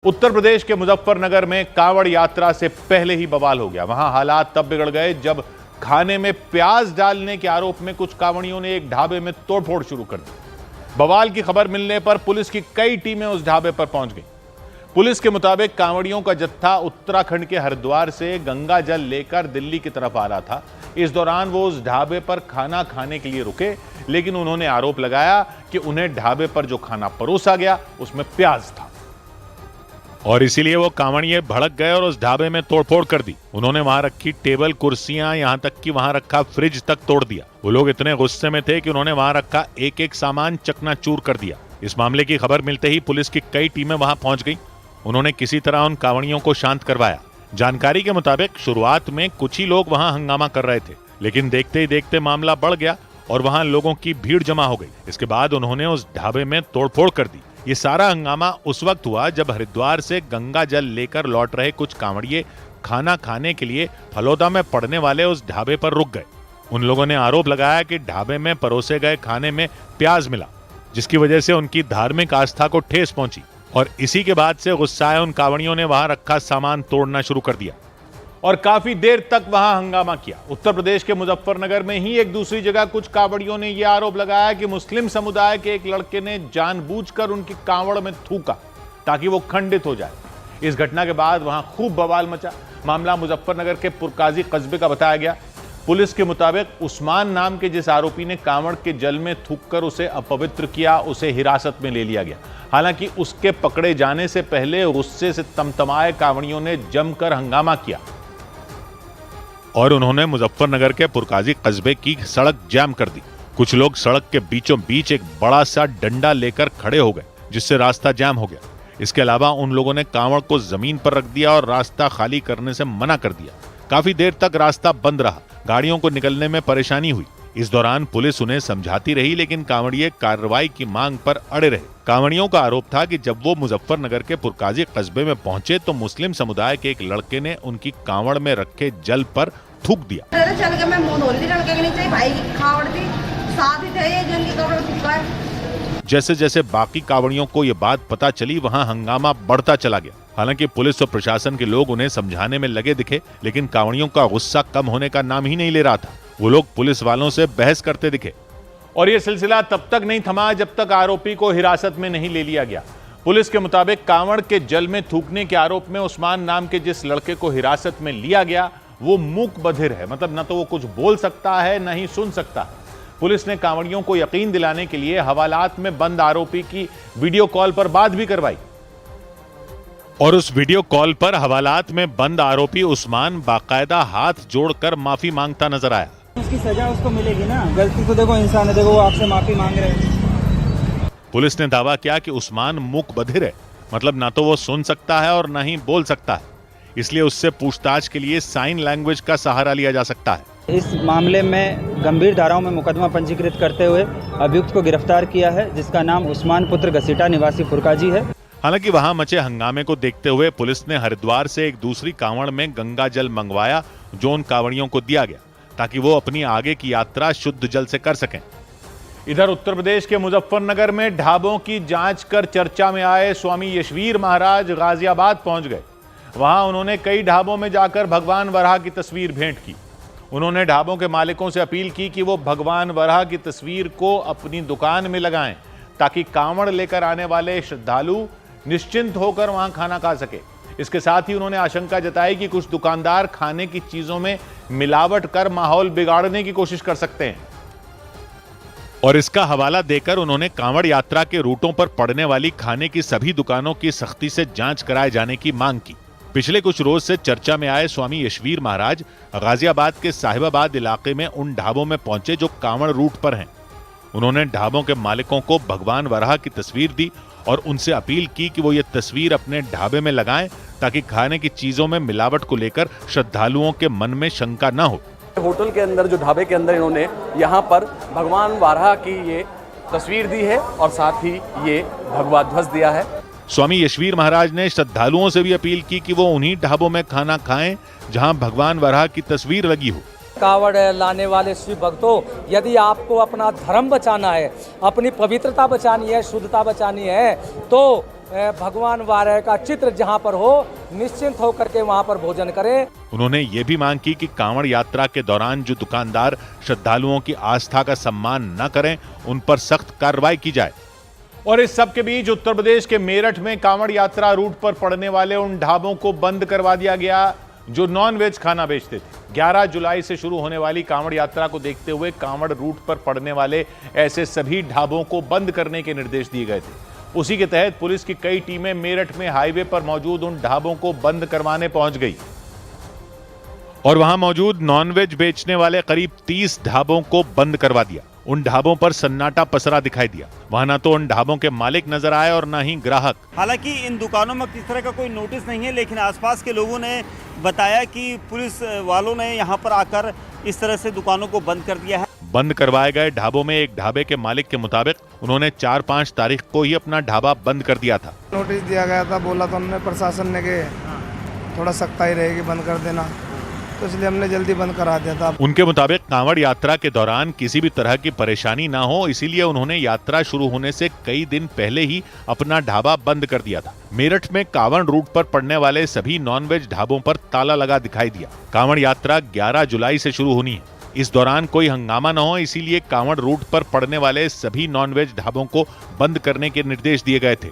उत्तर प्रदेश के मुजफ्फरनगर में कांवड़ यात्रा से पहले ही बवाल हो गया। वहां हालात तब बिगड़ गए जब खाने में प्याज डालने के आरोप में कुछ कांवड़ियों ने एक ढाबे में तोड़फोड़ शुरू कर दी। बवाल की खबर मिलने पर पुलिस की कई टीमें उस ढाबे पर पहुंच गई। पुलिस के मुताबिक कांवड़ियों का जत्था उत्तराखंड के हरिद्वार से गंगा जल लेकर दिल्ली की तरफ आ रहा था। इस दौरान वो उस ढाबे पर खाना खाने के लिए रुके, लेकिन उन्होंने आरोप लगाया कि उन्हें ढाबे पर जो खाना परोसा गया उसमें प्याज था और इसीलिए वो कांवड़िए भड़क गए और उस ढाबे में तोड़फोड़ कर दी। उन्होंने वहां रखी टेबल, कुर्सियां, यहां तक कि वहां रखा फ्रिज तक तोड़ दिया। वो लोग इतने गुस्से में थे कि उन्होंने वहां रखा एक एक सामान चकनाचूर कर दिया। इस मामले की खबर मिलते ही पुलिस की कई टीमें वहां पहुंच गई। उन्होंने किसी तरह उन कांवड़ियों को शांत करवाया। जानकारी के मुताबिक शुरुआत में कुछ ही लोग वहां हंगामा कर रहे थे, लेकिन देखते ही देखते मामला बढ़ गया और वहां लोगों की भीड़ जमा हो गई। इसके बाद उन्होंने उस ढाबे में तोड़फोड़ कर दी। ये सारा हंगामा उस वक्त हुआ जब हरिद्वार से गंगा जल लेकर लौट रहे कुछ कांवड़िए खाना खाने के लिए फलोदा में पड़ने वाले उस ढाबे पर रुक गए। उन लोगों ने आरोप लगाया कि ढाबे में परोसे गए खाने में प्याज मिला, जिसकी वजह से उनकी धार्मिक आस्था को ठेस पहुंची और इसी के बाद से गुस्साए उन कांवड़ियों ने वहां रखा सामान तोड़ना शुरू कर दिया और काफी देर तक वहां हंगामा किया। उत्तर प्रदेश के मुजफ्फरनगर में ही एक दूसरी जगह कुछ कांवड़ियों ने यह आरोप लगाया कि मुस्लिम समुदाय के एक लड़के ने जानबूझकर उनकी कांवड़ में थूका ताकि वो खंडित हो जाए। इस घटना के बाद वहां खूब बवाल मचा। मामला मुजफ्फरनगर के पुरकाजी कस्बे का बताया गया। पुलिस के मुताबिक उस्मान नाम के जिस आरोपी ने कांवड़ के जल में थूककर उसे अपवित्र किया, उसे हिरासत में ले लिया गया। हालांकि उसके पकड़े जाने से पहले गुस्से से तमतमाए कांवड़ियों ने जमकर हंगामा किया और उन्होंने मुजफ्फरनगर के पुरकाजी कस्बे की सड़क जाम कर दी। कुछ लोग सड़क के बीचों बीच एक बड़ा सा डंडा लेकर खड़े हो गए, जिससे रास्ता जाम हो गया। इसके अलावा उन लोगों ने कांवड़ को जमीन पर रख दिया और रास्ता खाली करने से मना कर दिया। काफी देर तक रास्ता बंद रहा। गाड़ियों को निकलने में परेशानी हुई। इस दौरान पुलिस उन्हें समझाती रही, लेकिन कांवड़िए कार्रवाई की मांग पर अड़े रहे। कांवड़ियों का आरोप था कि जब वो मुजफ्फरनगर के पुरकाजी कस्बे में पहुंचे तो मुस्लिम समुदाय के एक लड़के ने उनकी कांवड़ में रखे जल पर थूक दिया। जैसे जैसे बाकी कांवड़ियों को ये बात पता चली, वहां हंगामा बढ़ता चला गया। हालांकि पुलिस और प्रशासन के लोग उन्हें समझाने में लगे दिखे, लेकिन कांवड़ियों का गुस्सा कम होने का नाम ही नहीं ले रहा था। वो लोग पुलिस वालों से बहस करते दिखे और यह सिलसिला तब तक नहीं थमा जब तक आरोपी को हिरासत में नहीं ले लिया गया। पुलिस के मुताबिक कांवड़ के जल में थूकने के आरोप में उस्मान नाम के जिस लड़के को हिरासत में लिया गया वो मूक बधिर है, मतलब न तो वो कुछ बोल सकता है न ही सुन सकता है। पुलिस ने कांवड़ियों को यकीन दिलाने के लिए हवालात में बंद आरोपी की वीडियो कॉल पर बात भी करवाई और उस वीडियो कॉल पर हवालात में बंद आरोपी उस्मान बाकायदा हाथ जोड़कर माफी मांगता नजर आया। उसकी सजा उसको मिलेगी ना, गलती तो देखो इंसान है, देखो वो आपसे माफी मांग रहे हैं। पुलिस ने दावा किया कि उस्मान मूक बधिर है, मतलब ना तो वो सुन सकता है और ना ही बोल सकता है, इसलिए उससे पूछताछ के लिए साइन लैंग्वेज का सहारा लिया जा सकता है। इस मामले में गंभीर धाराओं में मुकदमा पंजीकृत करते हुए अभियुक्त को गिरफ्तार किया है, जिसका नाम उस्मान पुत्र घसीटा निवासी पुरकाजी है। हालांकि वहां मचे हंगामे को देखते हुए पुलिस ने हरिद्वार से एक दूसरी कांवड़ में गंगा जल मंगवाया, जो उन कांवड़ियों को दिया गया ताकि वो अपनी आगे की यात्रा शुद्ध जल से कर सकें। इधर उत्तर प्रदेश के मुजफ्फरनगर में ढाबों की जांच कर चर्चा में आए स्वामी यशवीर महाराज गाजियाबाद पहुंच गए। वहां उन्होंने कई ढाबों में जाकर भगवान वराह की तस्वीर भेंट की। उन्होंने ढाबों के मालिकों से अपील की कि वो भगवान वराह की तस्वीर को अपनी दुकान में लगाएं ताकि कांवड़ लेकर आने वाले श्रद्धालु निश्चिंत होकर वहां खाना खा सके। इसके साथ ही उन्होंने आशंका जताई कि कुछ दुकानदार खाने की चीजों में मिलावट कर माहौल बिगाड़ने की कोशिश कर सकते हैं और इसका हवाला देकर उन्होंने कांवड़ यात्रा के रूटों पर पड़ने वाली खाने की सभी दुकानों की सख्ती से जांच कराए जाने की मांग की। पिछले कुछ रोज से चर्चा में आए स्वामी यशवीर महाराज गाजियाबाद के साहिबाबाद इलाके में उन ढाबों में पहुंचे जो कांवड़ रूट पर हैं। उन्होंने ढाबों के मालिकों को भगवान वराह की तस्वीर दी और उनसे अपील की कि वो ये तस्वीर अपने ढाबे में लगाएं ताकि खाने की चीजों में मिलावट को लेकर श्रद्धालुओं के मन में शंका न हो। होटल के अंदर, जो ढाबे के अंदर, इन्होंने यहाँ पर भगवान वराह की ये तस्वीर दी है और साथ ही ये भगवा ध्वज दिया है। स्वामी यशवीर महाराज ने श्रद्धालुओं से भी अपील की कि वो उन्हीं ढाबों में खाना खाएं जहां भगवान वराह की तस्वीर लगी हो। कावड़ लाने वाले शिव भक्तों, यदि आपको अपना धर्म बचाना है, अपनी पवित्रता बचानी है, शुद्धता बचानी है, तो भगवान वाराह का चित्र जहां पर हो, निश्चिंत होकर के वहां पर भोजन करें। उन्होंने ये भी मांग की कि कांवड़ यात्रा के दौरान जो दुकानदार श्रद्धालुओं की आस्था का सम्मान न करें, उन पर सख्त कार्रवाई की जाए। और इस सब के बीच उत्तर प्रदेश के मेरठ में कांवड़ यात्रा रूट पर पड़ने वाले उन ढाबों को बंद करवा दिया गया जो नॉनवेज खाना बेचते थे। 11 जुलाई से शुरू होने वाली कांवड़ यात्रा को देखते हुए कांवड़ रूट पर पड़ने वाले ऐसे सभी ढाबों को बंद करने के निर्देश दिए गए थे। उसी के तहत पुलिस की कई टीमें मेरठ में हाईवे पर मौजूद उन ढाबों को बंद करवाने पहुंच गई और वहां मौजूद नॉनवेज बेचने वाले करीब 30 ढाबों को बंद करवा दिया। उन ढाबों पर सन्नाटा पसरा दिखाई दिया। वहां ना तो उन ढाबों के मालिक नजर आए और ना ही ग्राहक। हालांकि इन दुकानों में किसी तरह का कोई नोटिस नहीं है, लेकिन आसपास के लोगों ने बताया कि पुलिस वालों ने यहां पर आकर इस तरह से दुकानों को बंद कर दिया है। बंद करवाए गए ढाबों में एक ढाबे के मालिक के मुताबिक उन्होंने 4-5 तारीख को ही अपना ढाबा बंद कर दिया था। नोटिस दिया गया था, बोला था उन्होंने प्रशासन ने कि थोड़ा सख्ताई रहेगी, बंद कर देना, तो इसलिए हमने जल्दी बंद करा दिया था। उनके मुताबिक कांवड़ यात्रा के दौरान किसी भी तरह की परेशानी ना हो, इसीलिए उन्होंने यात्रा शुरू होने से कई दिन पहले ही अपना ढाबा बंद कर दिया था। मेरठ में कांवड़ रूट पर पड़ने वाले सभी नॉनवेज ढाबों पर ताला लगा दिखाई दिया। कांवड़ यात्रा 11 जुलाई से शुरू होनी है। इस दौरान कोई हंगामा न हो, इसीलिए कांवड़ रूट पर पड़ने वाले सभी नॉनवेज ढाबों को बंद करने के निर्देश दिए गए थे।